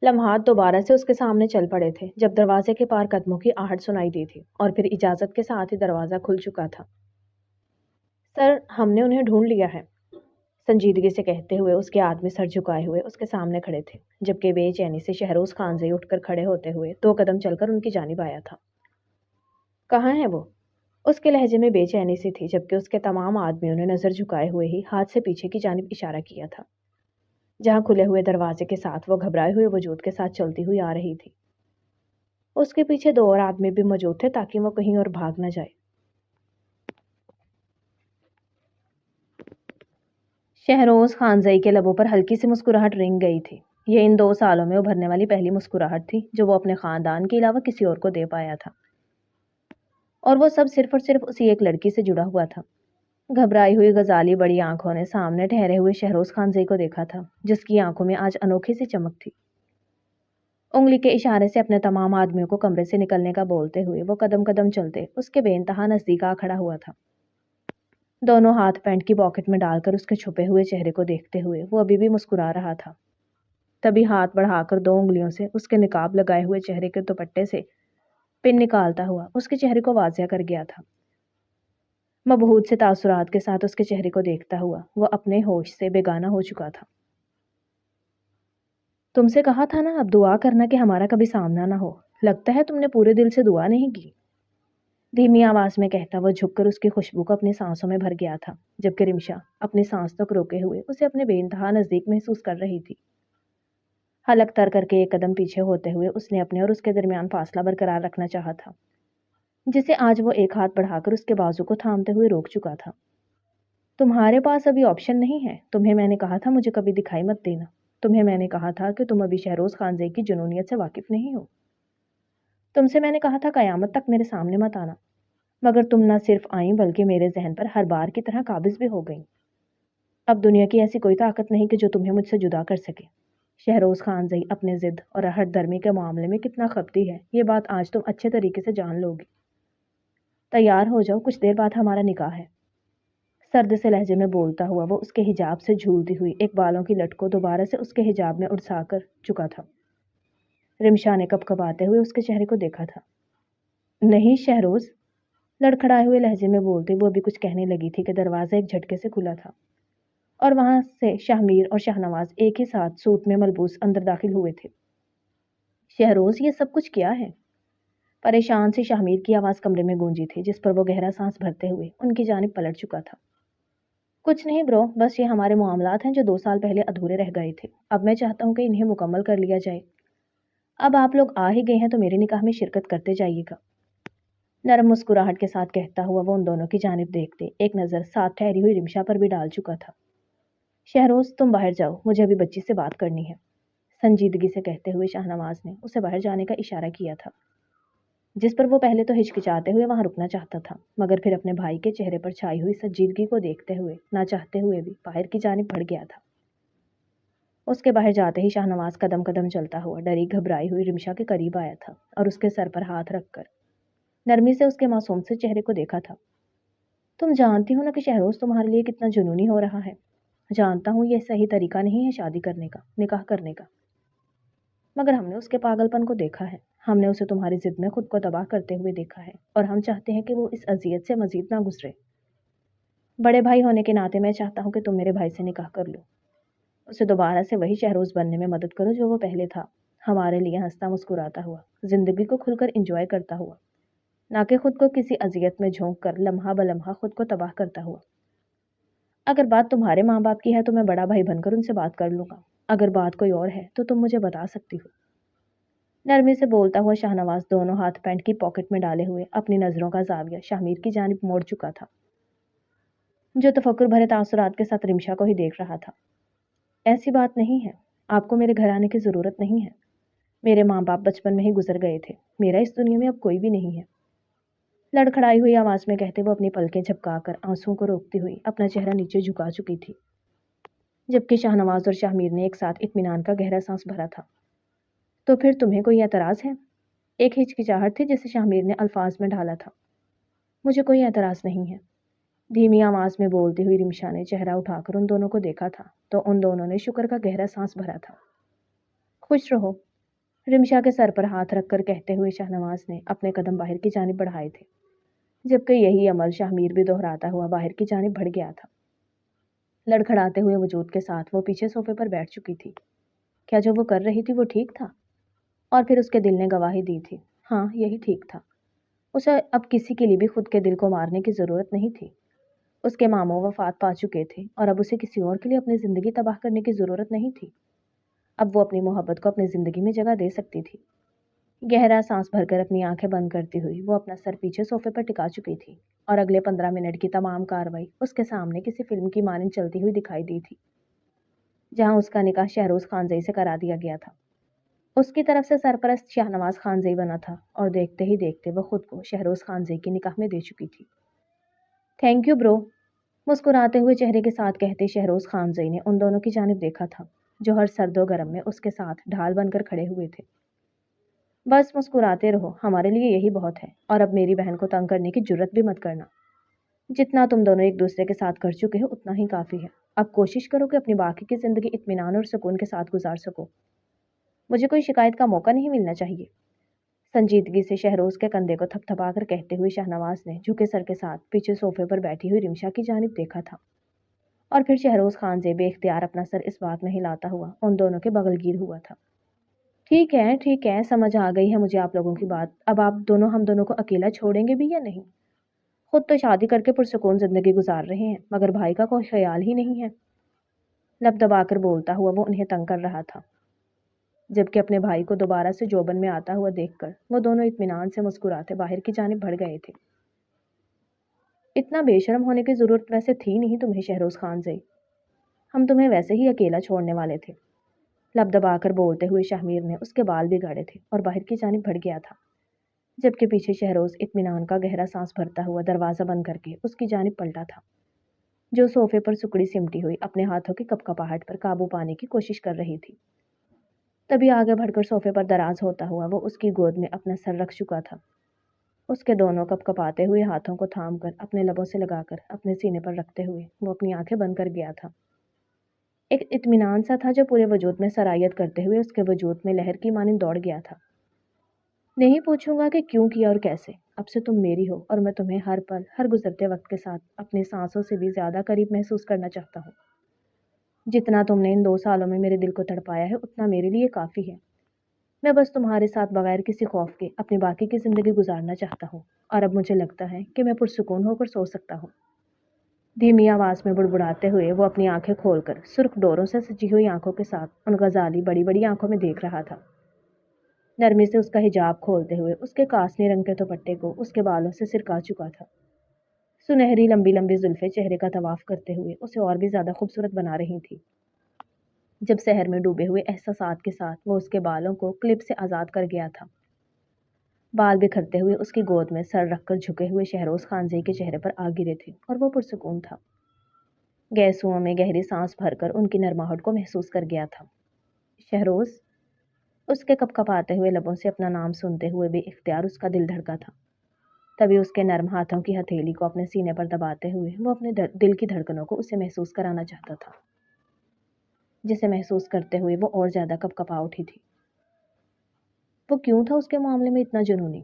A: لمحات دوبارہ سے اس کے سامنے چل پڑے تھے جب دروازے کے پار قدموں کی آہٹ سنائی دی تھی، اور پھر اجازت کے ساتھ ہی دروازہ کھل چکا تھا۔ سر، ہم نے انہیں ڈھونڈ لیا ہے، سنجیدگی سے کہتے ہوئے اس کے آدمی سر جھکائے ہوئے اس کے سامنے کھڑے تھے، جبکہ بے چینی سے شہروز خان زئی اٹھ کر کھڑے ہوتے ہوئے 2 قدم چل کر ان کی جانب آیا تھا۔ کہاں ہے وہ؟ اس کے لہجے میں بے چینی سی تھی، جبکہ اس کے تمام آدمیوں نے نظر جھکائے ہوئے ہی ہاتھ سے پیچھے کی جانب اشارہ کیا تھا، جہاں کھلے ہوئے دروازے کے ساتھ وہ گھبرائے ہوئے وجود کے ساتھ چلتی ہوئی آ رہی تھی۔ اس کے پیچھے 2 اور آدمی بھی موجود تھے تاکہ وہ کہیں اور بھاگ نہ جائے۔ شہروز خان زئی کے لبوں پر ہلکی سی مسکراہٹ رنگ گئی تھی۔ یہ ان 2 سالوں میں ابھرنے والی پہلی مسکراہٹ تھی جو وہ اپنے خاندان کے علاوہ کسی اور کو دے پایا تھا، اور وہ سب صرف اور صرف اسی ایک لڑکی سے جڑا ہوا تھا۔ گھبرائی ہوئی غزالی بڑی آنکھوں نے سامنے ٹھہرے ہوئے شہروز خان زئی کو دیکھا تھا، جس کی آنکھوں میں آج انوکھی سی چمک تھی۔ انگلی کے اشارے سے اپنے تمام آدمیوں کو کمرے سے نکلنے کا بولتے ہوئے وہ قدم قدم چلتے اس کے بے انتہا نزدیک آ کھڑا ہوا تھا۔ دونوں ہاتھ پینٹ کی پاکٹ میں ڈال کر اس کے چھپے ہوئے چہرے کو دیکھتے ہوئے وہ ابھی بھی مسکرا رہا تھا۔ تبھی ہاتھ بڑھا کر 2 انگلیوں سے اس کے نقاب لگائے ہوئے چہرے کے دوپٹے سے پن نکالتا ہوا اس کے چہرے کو واضح کر گیا تھا۔ مبہوت سے تاثرات کے ساتھ اس کے چہرے کو دیکھتا ہوا وہ اپنے ہوش سے بیگانہ ہو چکا تھا۔ تم سے کہا تھا نا اب دعا کرنا کہ ہمارا کبھی سامنا نہ ہو، لگتا ہے تم نے پورے دل سے دعا نہیں کی، دھیمی آواز میں کہتا وہ جھک کر اس کی خوشبو کو اپنی سانسوں میں بھر گیا تھا، جبکہ رمشا اپنی سانس تک روکے ہوئے اسے اپنے بے انتہا نزدیک محسوس کر رہی تھی۔ حلق تر کر کے 1 قدم پیچھے ہوتے ہوئے اس نے اپنے اور اس کے درمیان فاصلہ برقرار رکھنا چاہا تھا، جسے آج وہ ایک ہاتھ بڑھا کر اس کے بازو کو تھامتے ہوئے روک چکا تھا۔ تمہارے پاس ابھی آپشن نہیں ہے، تمہیں میں نے کہا تھا مجھے کبھی دکھائی مت دینا، تمہیں میں نے کہا تھا کہ تم ابھی شہروز خان زئی کی جنونیت سے واقف نہیں ہو، تم سے میں نے کہا تھا قیامت تک میرے سامنے مت آنا، مگر تم نہ صرف آئیں بلکہ میرے ذہن پر ہر بار کی طرح قابض بھی ہو گئیں۔ اب دنیا کی ایسی کوئی طاقت نہیں کہ جو تمہیں مجھ سے جدا کر سکے۔ شہروز خان زئی اپنے ضد اور ہٹ درمی کے معاملے میں کتنا خپتی ہے یہ بات آج تم اچھے طریقے سے جان لو گی۔ تیار ہو جاؤ، کچھ دیر بعد ہمارا نکاح ہے۔ سرد سے لہجے میں بولتا ہوا وہ اس کے حجاب سے جھولتی ہوئی ایک بالوں کی لٹ کو دوبارہ سے اس کے حجاب میں اڑسا کر چکا تھا۔ رمشا نے کپکپاتے ہوئے اس کے چہرے کو دیکھا تھا۔ نہیں شہروز، لڑکھڑائے ہوئے لہجے میں بولتے وہ ابھی کچھ کہنے لگی تھی کہ دروازہ ایک جھٹکے سے کھلا تھا، اور وہاں سے شاہمیر اور شاہنواز ایک ہی ساتھ سوٹ میں ملبوس اندر داخل ہوئے تھے۔ شہروز، یہ سب کچھ کیا ہے؟ پریشان سی شاہمیر کی آواز کمرے میں گونجی تھی، جس پر وہ گہرا سانس بھرتے ہوئے ان کی جانب پلٹ چکا تھا۔ کچھ نہیں برو، بس یہ ہمارے معاملات ہیں جو 2 سال پہلے ادھورے رہ گئے تھے، اب میں چاہتا ہوں کہ انہیں مکمل کر لیا جائے۔ اب آپ لوگ آ ہی گئے ہیں تو میرے نکاح میں شرکت کرتے جائیے گا۔ نرم مسکراہٹ کے ساتھ کہتا ہوا وہ ان دونوں کی جانب دیکھتے ایک نظر ساتھ ٹھہری ہوئی رمشا پر بھی ڈال چکا تھا۔ شہروز، تم باہر جاؤ، مجھے ابھی بچی سے بات کرنی ہے، سنجیدگی سے کہتے ہوئے شاہنواز نے اسے باہر جانے کا اشارہ کیا تھا، جس پر وہ پہلے تو ہچکچاتے ہوئے وہاں رکنا چاہتا تھا، مگر پھر اپنے بھائی کے چہرے پر چھائی ہوئی سنجیدگی کو دیکھتے ہوئے نہ چاہتے ہوئے بھی باہر کی جانب بڑھ گیا تھا۔ اس کے باہر جاتے ہی شاہنواز قدم قدم چلتا ہوا ڈری گھبرائی ہوئی رمشا کے قریب آیا تھا اور اس کے سر پر ہاتھ رکھ کر نرمی سے اس کے معصوم سے چہرے کو دیکھا تھا۔ تم جانتی ہو نا کہ شہروز تمہارے لیے کتنا جنونی ہو رہا ہے، جانتا ہوں یہ صحیح طریقہ نہیں ہے شادی کرنے کا، نکاح کرنے کا، مگر ہم نے اس کے پاگل پن کو دیکھا ہے، ہم نے اسے تمہاری ضد میں خود کو تباہ کرتے ہوئے دیکھا ہے، اور ہم چاہتے ہیں کہ وہ اس اذیت سے مزید نہ گزرے۔ بڑے بھائی ہونے کے ناطے میں چاہتا ہوں کہ تم میرے بھائی سے نکاح کر لو، اسے دوبارہ سے وہی شہروز بننے میں مدد کرو جو وہ پہلے تھا، ہمارے لیے ہنستا مسکراتا ہوا، زندگی کو کھل کر انجوائے کرتا ہوا، نہ کہ خود کو کسی اذیت میں جھونک کر لمحہ بلمحہ خود کو تباہ کرتا ہوا۔ اگر بات تمہارے ماں باپ کی ہے تو میں بڑا بھائی بن کر ان سے بات کر لوں گا، اگر بات کوئی اور ہے تو تم مجھے بتا سکتی ہو۔ نرمی سے بولتا ہوا شاہنواز دونوں ہاتھ پینٹ کی پاکٹ میں ڈالے ہوئے اپنی نظروں کا زاویہ شاہمیر کی جانب موڑ چکا تھا، جو تفکر بھرے تاثرات کے ساتھ رمشا کو ہی دیکھ رہا تھا۔ ایسی بات نہیں ہے، آپ کو میرے گھر آنے کی ضرورت نہیں ہے۔ میرے ماں باپ بچپن میں ہی گزر گئے تھے، میرا اس دنیا میں اب کوئی بھی نہیں ہے۔ لڑکھڑائی ہوئی آواز میں کہتے وہ اپنی پلکیں جھپکا کر آنسوؤں کو روکتی ہوئی اپنا چہرہ نیچے جھکا چکی تھی، جبکہ شاہ نواز اور شاہ میر نے ایک ساتھ اطمینان کا گہرا سانس بھرا تھا۔ تو پھر تمہیں کوئی اعتراض ہے؟ ایک ہچکچاہٹ تھی جسے شاہ میر نے الفاظ میں ڈھالا تھا۔ مجھے کوئی اعتراض نہیں ہے، دھیمی آواز میں بولتی ہوئی رمشا نے چہرہ اٹھا کر ان دونوں کو دیکھا تھا تو ان دونوں نے شکر کا گہرا سانس بھرا تھا۔ خوش رہو، رمشا کے سر پر ہاتھ رکھ کر کہتے ہوئے شاہ نواز نے اپنے قدم باہر کی جانب بڑھائے تھے، جبکہ یہی عمل شاہ میر بھی دہراتا ہوا باہر کی جانب بڑھ گیا تھا۔ لڑکھڑاتے ہوئے وجود کے ساتھ وہ پیچھے صوفے پر بیٹھ چکی تھی۔ کیا جو وہ کر رہی تھی وہ ٹھیک تھا؟ اور پھر اس کے دل نے گواہی دی تھی، ہاں یہی ٹھیک تھا۔ اسے اب کسی کے لیے بھی خود کے دل کو مارنے کی ضرورت نہیں تھی۔ اس کے ماموں وفات پا چکے تھے اور اب اسے کسی اور کے لیے اپنی زندگی تباہ کرنے کی ضرورت نہیں تھی۔ اب وہ اپنی محبت کو اپنی زندگی میں جگہ دے سکتی تھی۔ گہرا سانس بھر کر اپنی آنکھیں بند کرتی ہوئی وہ اپنا سر پیچھے صوفے پر ٹکا چکی تھی اور اگلے 15 منٹ کی تمام کارروائی اس کے سامنے کسی فلم کی مانند چلتی ہوئی دکھائی دی تھی، جہاں اس کا نکاح شہروز خانزئی سے کرا دیا گیا تھا۔ اس کی طرف سے سرپرست شاہ نواز خانزئی بنا تھا اور دیکھتے ہی دیکھتے وہ خود کو شہروز خانزئی کی نکاح میں دے چکی تھی۔ تھینک یو برو، مسکراتے ہوئے چہرے کے ساتھ کہتے شہروز خانزئی نے ان دونوں کی جانب دیکھا تھا جو ہر سرد و گرم میں اس کے ساتھ ڈھال بن کر کھڑے ہوئے تھے۔ بس مسکراتے رہو، ہمارے لیے یہی بہت ہے، اور اب میری بہن کو تنگ کرنے کی جرت بھی مت کرنا۔ جتنا تم دونوں ایک دوسرے کے ساتھ کر چکے ہو اتنا ہی کافی ہے۔ اب کوشش کرو کہ اپنی باقی کی زندگی اطمینان اور سکون کے ساتھ گزار سکو۔ مجھے کوئی شکایت کا موقع نہیں ملنا چاہیے۔ سنجیدگی سے شہروز کے کندھے کو تھپ تھپا کر کہتے ہوئے شاہ نواز نے جھکے سر کے ساتھ پیچھے صوفے پر بیٹھی ہوئی رمشا کی جانب دیکھا تھا، اور پھر شہروز خان سے بے اختیار اپنا سر اس بات میں ہلاتا ہوا ان دونوں کے بغل گیر ہوا تھا۔ ٹھیک ہے، سمجھ آ گئی ہے مجھے آپ لوگوں کی بات۔ اب آپ دونوں ہم دونوں کو اکیلا چھوڑیں گے بھی یا نہیں؟ خود تو شادی کر کے پرسکون زندگی گزار رہے ہیں، مگر بھائی کا کوئی خیال ہی نہیں ہے۔ لب دبا کر بولتا ہوا وہ انہیں تنگ کر رہا تھا، جبکہ اپنے بھائی کو دوبارہ سے جوبن میں آتا ہوا دیکھ کر وہ دونوں اطمینان سے مسکراتے باہر کی جانب بڑھ گئے تھے۔ اتنا بے شرم ہونے کی ضرورت ویسے تھی نہیں تمہیں شہروز خانزئی، ہم تمہیں ویسے ہی اکیلا چھوڑنے والے تھے۔ لب دبا کر بولتے ہوئے شاہ میر نے اس کے بال بھی گاڑے تھے اور باہر کی جانب بڑھ گیا تھا، جبکہ پیچھے شہروز اطمینان کا گہرا سانس بھرتا ہوا دروازہ بند کر کے اس کی جانب پلٹا تھا، جو صوفے پر سکڑی سمٹی ہوئی اپنے ہاتھوں کی کپکپاہٹ پر قابو پانے کی کوشش کر رہی تھی۔ تبھی آگے بڑھ کر صوفے پر دراز ہوتا ہوا وہ اس کی گود میں اپنا سر رکھ چکا تھا، اس کے دونوں کپکپاتے ہوئے ہاتھوں کو تھام کر اپنے لبوں سے لگا کر اپنے سینے پر رکھتے ہوئے وہ اپنی آنکھیں بند کر گیا تھا۔ ایک اطمینان سا تھا جو پورے وجود میں سرایت کرتے ہوئے اس کے وجود میں لہر کی مانند دوڑ گیا تھا۔ نہیں پوچھوں گا کہ کیوں کیا اور کیسے، اب سے تم میری ہو اور میں تمہیں ہر پل ہر گزرتے وقت کے ساتھ اپنی سانسوں سے بھی زیادہ قریب محسوس کرنا چاہتا ہوں۔ جتنا تم نے ان 2 سالوں میں میرے دل کو تڑپایا ہے اتنا میرے لیے کافی ہے۔ میں بس تمہارے ساتھ بغیر کسی خوف کے اپنی باقی کی زندگی گزارنا چاہتا ہوں، اور اب مجھے لگتا ہے کہ میں پرسکون ہو کر سو سکتا ہوں۔ دھیمی آواز میں بڑبڑاتے ہوئے وہ اپنی آنکھیں کھول کر سرخ ڈوروں سے سجی ہوئی آنکھوں کے ساتھ ان غزالی بڑی بڑی آنکھوں میں دیکھ رہا تھا۔ نرمی سے اس کا حجاب کھولتے ہوئے اس کے کاسنی رنگ کے دوپٹے کو اس کے بالوں سے سرکا چکا تھا۔ سنہری لمبی لمبی زلفیں چہرے کا طواف کرتے ہوئے اسے اور بھی زیادہ خوبصورت بنا رہی تھی، جب سحر میں ڈوبے ہوئے احساسات کے ساتھ وہ اس کے بالوں کو کلپ سے آزاد کر گیا تھا۔ بال بکھرتے ہوئے اس کی گود میں سر رکھ کر جھکے ہوئے شہروز خانزئی کے چہرے پر آ گرے تھے اور وہ پرسکون تھا۔ گیسوؤں میں گہری سانس بھر کر ان کی نرماہٹ کو محسوس کر گیا تھا۔ شہروز، اس کے کپکپاتے ہوئے لبوں سے اپنا نام سنتے ہوئے بے اختیار اس کا دل دھڑکا تھا۔ تبھی اس کے نرم ہاتھوں کی ہتھیلی کو اپنے سینے پر دباتے ہوئے وہ اپنے دل کی دھڑکنوں کو اسے محسوس کرانا چاہتا تھا، جسے محسوس کرتے ہوئے وہ اور زیادہ کپکپا اٹھی تھی۔ وہ کیوں تھا اس کے معاملے میں اتنا جنونی؟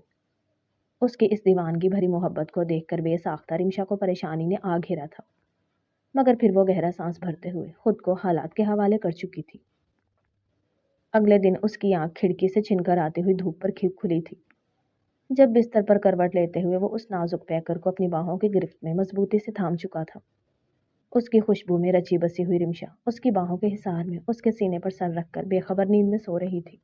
A: اس کی اس دیوانگی بھری محبت کو دیکھ کر بے ساختہ رمشا کو پریشانی نے آ گھیرا تھا، مگر پھر وہ گہرا سانس بھرتے ہوئے خود کو حالات کے حوالے کر چکی تھی۔ اگلے دن اس کی آنکھ کھڑکی سے چھن کر آتی ہوئی دھوپ پر کھلی تھی، جب بستر پر کروٹ لیتے ہوئے وہ اس نازک پیکر کو اپنی باہوں کی گرفت میں مضبوطی سے تھام چکا تھا۔ اس کی خوشبو میں رچی بسی ہوئی رمشا اس کی باہوں کے حصار میں اس کے سینے پر سر رکھ کر بے خبر نیند میں سو رہی تھی۔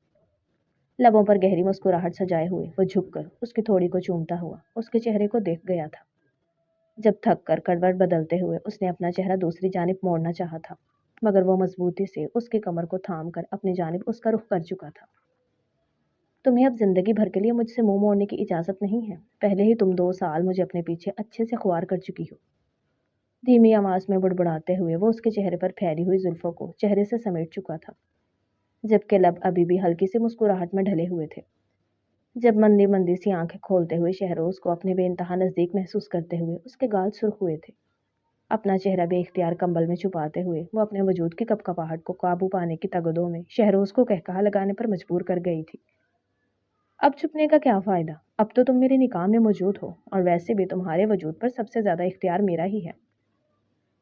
A: لبوں پر گہری مسکراہٹ سجائے ہوئے وہ جھک کر اس کی تھوڑی کو چومتا ہوا اس کے چہرے کو دیکھ گیا تھا، جب تھک کر کروٹ بدلتے ہوئے اس نے اپنا چہرہ دوسری جانب موڑنا چاہا تھا۔ مگر وہ مضبوطی سے اس کی کمر کو تھام کر اپنی جانب اس کا رخ کر چکا تھا۔ تمہیں اب زندگی بھر کے لیے مجھ سے منہ موڑنے کی اجازت نہیں ہے۔ پہلے ہی تم 2 سال مجھے اپنے پیچھے اچھے سے خوار کر چکی ہو۔ دھیمی آواز میں بڑبڑاتے ہوئے وہ اس کے چہرے پر پھیلی ہوئی زلفوں کو چہرے سے سمیٹ چکا تھا، جبکہ لب ابھی بھی ہلکی سی مسکراہٹ میں ڈھلے ہوئے تھے۔ جب مندی مندی سی آنکھیں کھولتے ہوئے شہروز کو اپنے بے انتہا نزدیک محسوس کرتے ہوئے اس کے گال سرخ ہوئے تھے، اپنا چہرہ بے اختیار کمبل میں چھپاتے ہوئے وہ اپنے وجود کی کپکپاہٹ کو قابو پانے کی تگدوں میں شہروز کو قہقہا لگانے پر مجبور کر گئی تھی۔ اب چھپنے کا کیا فائدہ؟ اب تو تم میرے نکاح میں موجود ہو، اور ویسے بھی تمہارے وجود پر سب سے زیادہ اختیار میرا ہی ہے۔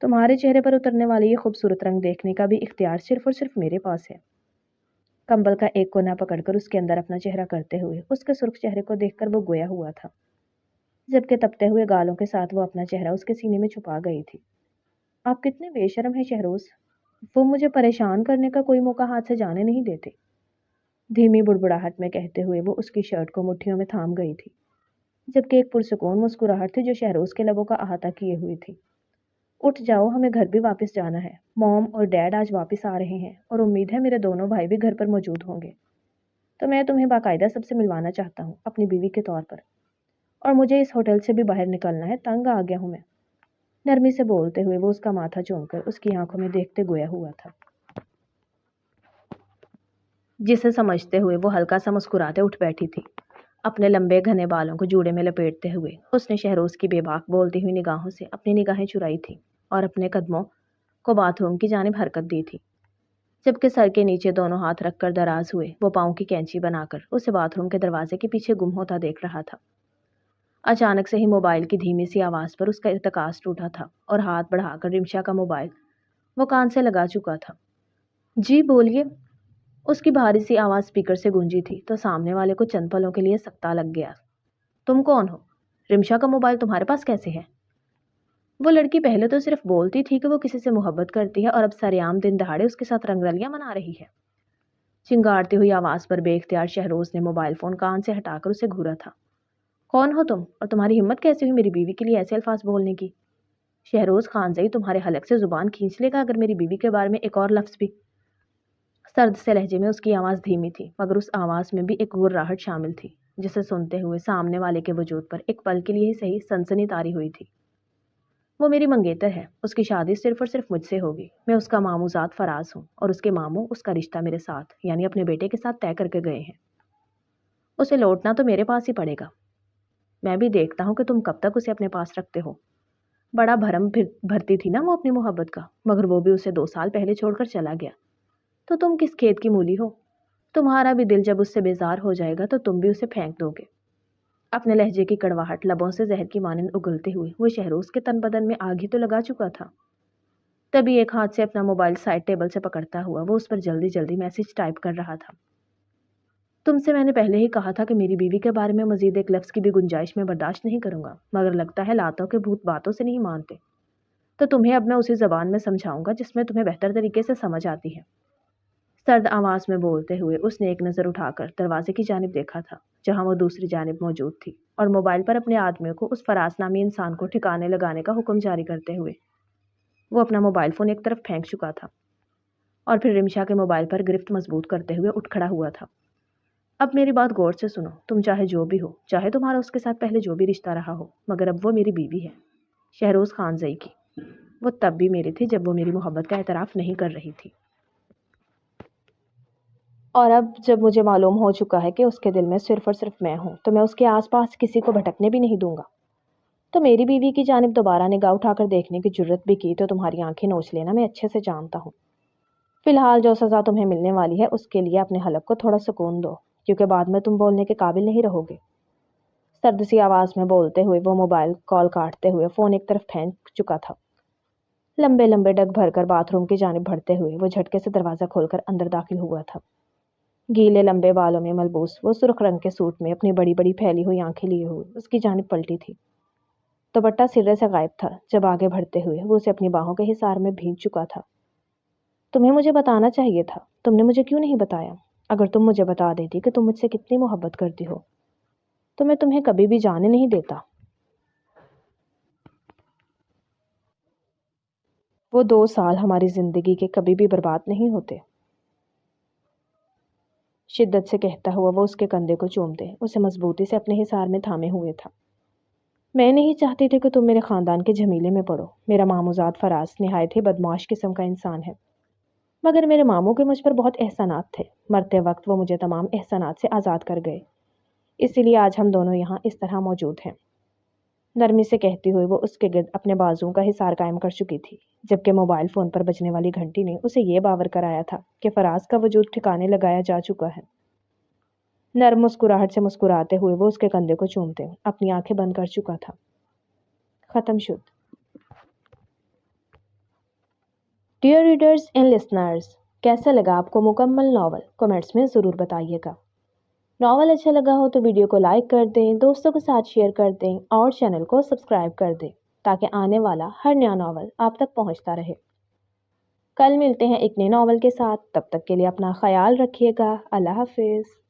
A: تمہارے چہرے پر اترنے والے یہ خوبصورت رنگ دیکھنے کا بھی اختیار صرف اور صرف میرے پاس ہے۔ کمبل کا ایک کونا پکڑ کر اس کے اندر اپنا چہرہ کرتے ہوئے اس کے سرخ چہرے کو دیکھ کر وہ گویا ہوا تھا، جبکہ تپتے ہوئے گالوں کے ساتھ وہ اپنا چہرہ اس کے سینے میں چھپا گئی تھی۔ آپ کتنے بے شرم ہیں شہروز، وہ مجھے پریشان کرنے کا کوئی موقع ہاتھ سے جانے نہیں دیتے، دھیمی بڑبڑاہٹ میں کہتے ہوئے وہ اس کی شرٹ کو مٹھیوں میں تھام گئی تھی، جبکہ ایک پرسکون مسکراہٹ تھی جو شہروز کے لبوں کا احاطہ کیے ہوئی تھی۔ اٹھ جاؤ، ہمیں گھر بھی واپس جانا ہے۔ موم اور ڈیڈ آج واپس آ رہے ہیں اور امید ہے میرے دونوں بھائی بھی گھر پر موجود ہوں گے، تو میں تمہیں باقاعدہ سب سے ملوانا چاہتا ہوں اپنی بیوی کے طور پر، اور مجھے اس ہوٹل سے بھی باہر نکلنا ہے، تنگ آ گیا ہوں میں۔ نرمی سے بولتے ہوئے وہ اس کا ماتھا چوم کر اس کی آنکھوں میں دیکھتے گویا ہوا تھا، جسے سمجھتے ہوئے وہ ہلکا سا مسکراتے اٹھ بیٹھی تھی۔ اپنے لمبے گھنے بالوں کو جوڑے میں لپیٹتے ہوئے اس نے شہروز کی بے باک بولتی ہوئی نگاہوں سے اپنی نگاہیں چرائی تھی اور اپنے قدموں کو باتھ روم کی جانب حرکت دی تھی، جبکہ سر کے نیچے دونوں ہاتھ رکھ کر دراز ہوئے وہ پاؤں کی کینچی بنا کر اسے باتھ روم کے دروازے کے پیچھے گم ہوتا دیکھ رہا تھا۔ اچانک سے ہی موبائل کی دھیمی سی آواز پر اس کا ارتکاز ٹوٹا تھا اور ہاتھ بڑھا کر رمشا کا موبائل وہ کان سے لگا چکا تھا۔ جی بولیے، اس کی بھاری سی آواز اسپیکر سے گونجی تھی تو سامنے والے کو چند پلوں کے لیے سکتا لگ گیا۔ تم کون ہو؟ رمشا کا موبائل تمہارے پاس کیسے ہے؟ وہ لڑکی پہلے تو صرف بولتی تھی کہ وہ کسی سے محبت کرتی ہے اور اب سریعام دن دہاڑے اس کے ساتھ رنگ رلیاں منا رہی ہے۔ چنگارتی ہوئی آواز پر بے اختیار شہروز نے موبائل فون کان سے ہٹا کر اسے گھورا تھا۔ کون ہو تم، اور تمہاری ہمت کیسے ہوئی میری بیوی کے لیے ایسے الفاظ بولنے کی؟ شہروز خانزئی تمہارے حلق سے زبان کھینچ لے گا اگر میری بیوی کے بارے میں ایک اور لفظ بھی۔ سرد سے لہجے میں اس کی آواز دھیمی تھی، مگر اس آواز میں بھی ایک گراہٹ شامل تھی جسے سنتے ہوئے سامنے والے کے وجود پر ایک پل کے لیے ہی صحیح سنسنی طاری ہوئی تھی۔ وہ میری منگیتر ہے، اس کی شادی صرف اور صرف مجھ سے ہوگی، میں اس کا ماموزاد فراز ہوں اور اس کے ماموں اس کا رشتہ میرے ساتھ یعنی اپنے بیٹے کے ساتھ طے کر کے گئے ہیں۔ اسے لوٹنا تو میرے پاس ہی پڑے گا۔ میں بھی دیکھتا ہوں کہ تم کب تک اسے اپنے پاس رکھتے ہو۔ بڑا بھرم بھرتی تھی نا وہ اپنی محبت کا، مگر وہ بھی اسے 2 سال پہلے چھوڑ کر چلا گیا، تو تم کس کھیت کی مولی ہو؟ تمہارا بھی دل جب اس سے بیزار ہو جائے گا تو تم بھی اسے پھینک دو گے۔ اپنے لہجے کی کڑواہٹ لبوں سے زہر کی مانند اگلتے ہوئے وہ شہروز کے تن بدن میں آگ ہی تو لگا چکا تھا۔ تبھی ایک ہاتھ سے اپنا موبائل سائڈ ٹیبل سے پکڑتا ہوا وہ اس پر جلدی جلدی میسج ٹائپ کر رہا تھا۔ تم سے میں نے پہلے ہی کہا تھا کہ میری بیوی کے بارے میں مزید ایک لفظ کی بھی گنجائش میں برداشت نہیں کروں گا، مگر لگتا ہے لاتوں کے بھوت باتوں سے نہیں مانتے، تو تمہیں اب میں اسی زبان میں سمجھاؤں گا جس میں تمہیں بہتر طریقے سے سمجھ آتی ہے۔ سرد آواز میں بولتے ہوئے اس نے ایک نظر اٹھا کر دروازے کی جانب دیکھا تھا جہاں وہ دوسری جانب موجود تھی، اور موبائل پر اپنے آدمیوں کو اس فراز نامی انسان کو ٹھکانے لگانے کا حکم جاری کرتے ہوئے وہ اپنا موبائل فون ایک طرف پھینک چکا تھا اور پھر رمشا کے موبائل پر گرفت مضبوط کرتے ہوئے اٹھ کھڑا ہوا تھا۔ اب میری بات غور سے سنو، تم چاہے جو بھی ہو، چاہے تمہارا اس کے ساتھ پہلے جو بھی رشتہ رہا ہو، مگر اب وہ میری بیوی ہے، شہروز خانزئی کی۔ وہ تب بھی میری تھی جب وہ میری محبت کا اعتراف نہیں کر رہی تھی، اور اب جب مجھے معلوم ہو چکا ہے کہ اس کے دل میں صرف اور صرف میں ہوں، تو میں اس کے آس پاس کسی کو بھٹکنے بھی نہیں دوں گا۔ تو میری بیوی کی جانب دوبارہ نگاہ اٹھا کر دیکھنے کی جرت بھی کی تو تمہاری آنکھیں نوچ لینا میں اچھے سے جانتا ہوں۔ فی الحال جو سزا تمہیں ملنے والی ہے اس کے لیے اپنے حلق کو تھوڑا سکون دو، کیونکہ بعد میں تم بولنے کے قابل نہیں رہو گے۔ سرد سی آواز میں بولتے ہوئے وہ موبائل کال کاٹتے ہوئے فون ایک طرف پھینک چکا تھا۔ لمبے لمبے ڈگ بھر کر باتھ روم کی جانب بڑھتے ہوئے وہ جھٹکے سے دروازہ کھول کر اندر داخل ہوا تھا۔ گیلے لمبے بالوں میں ملبوس وہ سرخ رنگ کے سوٹ میں اپنی بڑی بڑی پھیلی ہوئی آنکھیں لیے ہوئے اس کی جانب پلٹی تھی۔ دوپٹہ سرے سے غائب تھا جب آگے بڑھتے ہوئے وہ اسے اپنی باہوں کے حصار میں بھیگ چکا تھا۔ تمہیں مجھے بتانا چاہیے تھا، تم نے مجھے کیوں نہیں بتایا؟ اگر تم مجھے بتا دیتی کہ تم مجھ سے کتنی محبت کرتی ہو تو میں تمہیں کبھی بھی جانے نہیں دیتا۔ وہ 2 سال ہماری زندگی کے کبھی بھی برباد نہیں ہوتے، شدت سے کہتا ہوا وہ اس کے کندھے کو چومتے اسے مضبوطی سے اپنے حصار میں تھامے ہوئے تھا۔ میں نہیں چاہتی تھی کہ تم میرے خاندان کے جھمیلے میں پڑو۔ میرا ماموزاد فراز نہایت ہی بدمعاش قسم کا انسان ہے، مگر میرے ماموں کے مجھ پر بہت احسانات تھے۔ مرتے وقت وہ مجھے تمام احسانات سے آزاد کر گئے، اسی لیے آج ہم دونوں یہاں اس طرح موجود ہیں۔ نرمی سے کہتی ہوئی وہ اس کے گرد اپنے بازوؤں کا حصار قائم کر چکی تھی، جبکہ موبائل فون پر بجنے والی گھنٹی نے اسے یہ باور کرایا تھا کہ فراز کا وجود ٹھکانے لگایا جا چکا ہے۔ نرم مسکراہٹ سے مسکراتے ہوئے وہ اس کے کندھے کو چومتے اپنی آنکھیں بند کر چکا تھا۔ ختم شد۔ ڈیئر ریڈرز اینڈ لسنرز، کیسا لگا آپ کو مکمل ناول؟ کمنٹس میں ضرور بتائیے گا۔ ناول اچھا لگا ہو تو ویڈیو کو لائک کر دیں، دوستوں کے ساتھ شیئر کر دیں اور چینل کو سبسکرائب کر دیں تاکہ آنے والا ہر نیا ناول آپ تک پہنچتا رہے۔ کل ملتے ہیں ایک نئے ناول کے ساتھ، تب تک کے لیے اپنا خیال رکھیے گا۔ اللہ حافظ۔